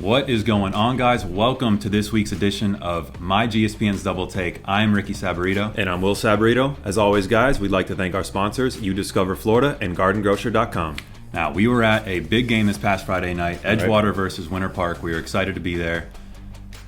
What is going on, guys? Welcome to this week's edition of myGSPN's DoubleTake. I'm Ricky Saborido. And I'm Will Saborido. As always, guys, we'd like to thank our sponsors, You Discover Florida and GardenGrocer.com. Now, we were at a big game this past Friday night, Edgewater versus Winter Park. We were excited to be there.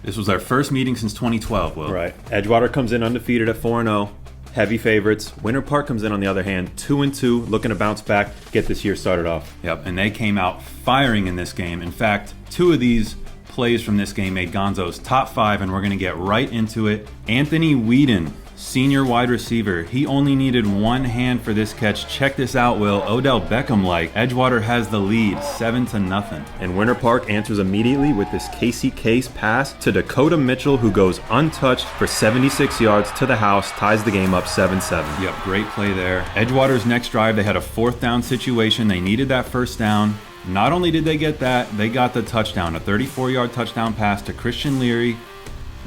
This was our first meeting since 2012, Will. Right. Edgewater comes in undefeated at 4-0. Heavy favorites. Winter Park comes in, on the other hand, 2-2, looking to bounce back, get this year started off. Yep, and they came out firing in this game. In fact, two of these plays from this game made Gonzo's top 5, and we're going to get right into it. Anthony Whedon, senior wide receiver. He only needed one hand for this catch. Check this out, Will. Odell Beckham-like. Edgewater has the lead, 7-0. And Winter Park answers immediately with this Casey Case pass to Dakota Mitchell, who goes untouched for 76 yards to the house, ties the game up 7-7. Yep, great play there. Edgewater's next drive, they had a 4th down situation. They needed that first down. Not only did they get that, they got the touchdown, a 34-yard touchdown pass to Christian Leary,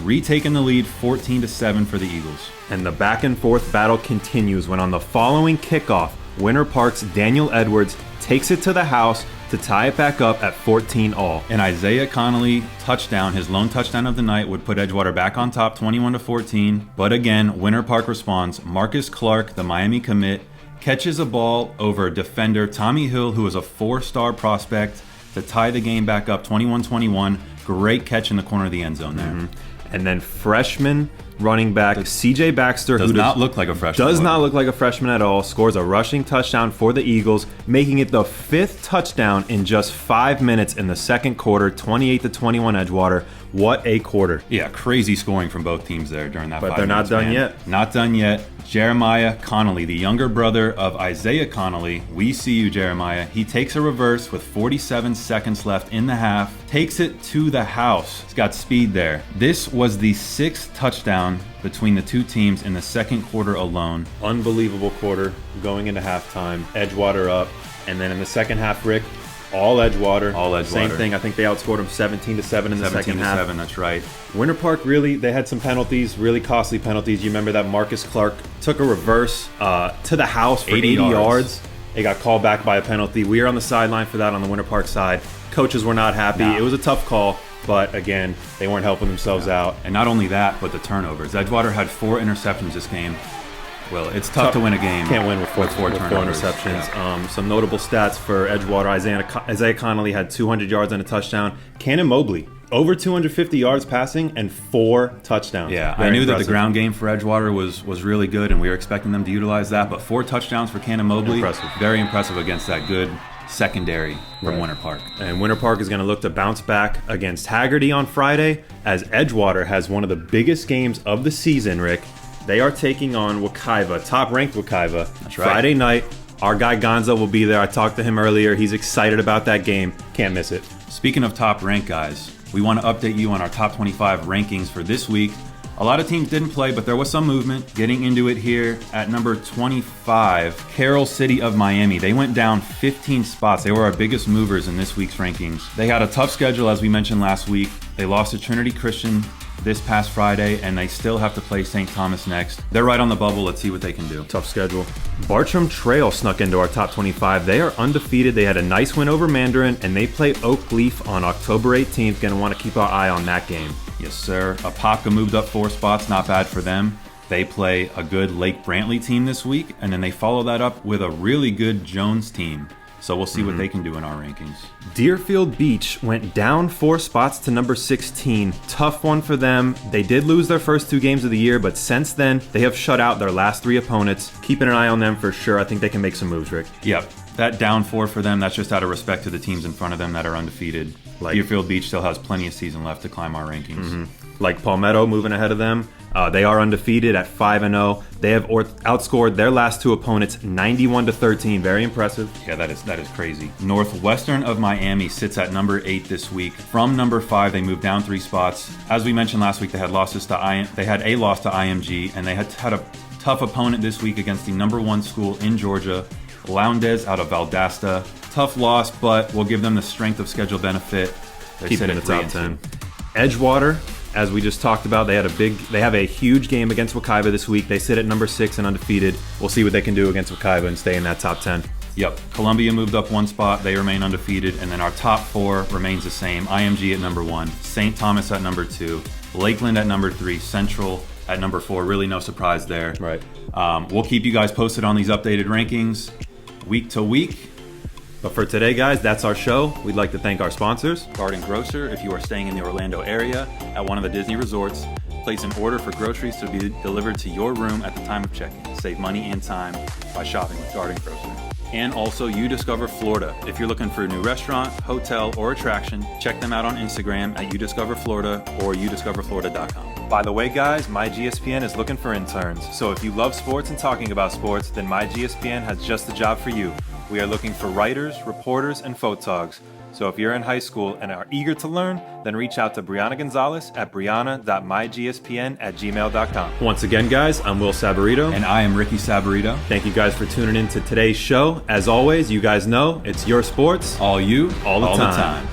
retaking the lead 14-7 for the Eagles. And the back and forth battle continues when on the following kickoff, Winter Park's Daniel Edwards takes it to the house to tie it back up at 14-all. An Isaiah Connolly touchdown, his lone touchdown of the night, would put Edgewater back on top 21-14. But again, Winter Park responds. Marcus Clark, the Miami commit, catches a ball over defender Tommy Hill, who is a 4-star prospect, to tie the game back up 21-21. Great catch in the corner of the end zone there. Mm-hmm. And then freshman running back CJ Baxter, who does not look like a freshman. Does not look like a freshman at all. Scores a rushing touchdown for the Eagles, making it the 5th touchdown in just 5 minutes in the second quarter, 28-21 Edgewater. What a quarter. Yeah, crazy scoring from both teams there during that 5 minutes. But they're not done yet. Not done yet. Jeremiah Connolly, the younger brother of Isaiah Connolly. We see you, Jeremiah. He takes a reverse with 47 seconds left in the half, takes it to the house. He's got speed there. This was the 6th touchdown between the two teams in the second quarter alone. Unbelievable quarter going into halftime. Edgewater up. And then in the second half, Rick, all Edgewater. All Edgewater. Same thing. I think they outscored them 17-7 in the second half. 17-7, that's right. Winter Park, really, they had some penalties, really costly penalties. You remember that Marcus Clark took a reverse to the house for 80 yards. It got called back by a penalty. We are on the sideline for that on the Winter Park side. Coaches were not happy. It was a tough call, but again, they weren't helping themselves out. And not only that, but the turnovers. Edgewater had 4 interceptions this game. Well, it's tough to win a game. Can't win with four interceptions. Yeah. Some notable stats for Edgewater. Isaiah Connolly had 200 yards and a touchdown. Cannon Mobley, over 250 yards passing and 4 touchdowns. Yeah, Very I knew impressive. that the ground game for Edgewater was really good, and we were expecting them to utilize that. But 4 touchdowns for Cannon Mobley. Impressive. Very impressive against that good secondary from Winter Park. And Winter Park is going to look to bounce back against Haggerty on Friday, as Edgewater has one of the biggest games of the season, Rick. They are taking on Wekiva, top-ranked Wekiva. That's right. Friday night, our guy Gonzo will be there. I talked to him earlier. He's excited about that game. Can't miss it. Speaking of top-ranked guys, we want to update you on our top 25 rankings for this week. A lot of teams didn't play, but there was some movement. Getting into it here at number 25, Carroll City of Miami. They went down 15 spots. They were our biggest movers in this week's rankings. They had a tough schedule, as we mentioned last week. They lost to Trinity Christian this past Friday, and they still have to play St. Thomas next. They're right on the bubble. Let's see what they can do. Tough schedule. Bartram Trail snuck into our top 25. They are undefeated. They had a nice win over Mandarin, and they play Oak Leaf on October 18th. Going to want to keep our eye on that game. Yes, sir. Apopka moved up 4 spots. Not bad for them. They play a good Lake Brantley team this week, and then they follow that up with a really good Jones team. So we'll see what they can do in our rankings. Deerfield Beach went down 4 spots to number 16. Tough one for them. They did lose their first 2 games of the year, but since then, they have shut out their last 3 opponents. Keeping an eye on them for sure. I think they can make some moves, Rick. Yep. That down 4 for them, that's just out of respect to the teams in front of them that are undefeated. Deerfield Beach still has plenty of season left to climb our rankings. Like Palmetto moving ahead of them. They are undefeated at 5-0. They have outscored their last 2 opponents 91-13. Very impressive. Yeah, that is crazy. Northwestern of Miami sits at number 8 this week. From number 5, they moved down 3 spots. As we mentioned last week, they had a loss to IMG, and they had a tough opponent this week against the number 1 school in Georgia, Lowndes out of Valdosta. Tough loss, but we'll give them the strength of schedule benefit. They're Keep it in the top 10. Edgewater, as we just talked about, they have a huge game against Wekiva this week. They sit at number 6 and undefeated. We'll see what they can do against Wekiva and stay in that top 10. Yep, Columbia moved up 1 spot. They remain undefeated. And then our top 4 remains the same. IMG at number 1, St. Thomas at number 2, Lakeland at number 3, Central at number 4. Really no surprise there. Right. We'll keep you guys posted on these updated rankings week to week. But for today, guys, that's our show. We'd like to thank our sponsors. Garden Grocer, if you are staying in the Orlando area at one of the Disney resorts, place an order for groceries to be delivered to your room at the time of check-in. Save money and time by shopping with Garden Grocer. And also, UDiscover Florida. If you're looking for a new restaurant, hotel, or attraction, check them out on Instagram at UDiscover Florida or udiscoverflorida.com. By the way, guys, myGSPN is looking for interns. So if you love sports and talking about sports, then myGSPN has just the job for you. We are looking for writers, reporters, and photogs. So if you're in high school and are eager to learn, then reach out to Brianna Gonzalez at brianna.mygspn@gmail.com. Once again, guys, I'm Will Saborido. And I am Ricky Saborido. Thank you guys for tuning in to today's show. As always, you guys know it's your sports. All you, all the time.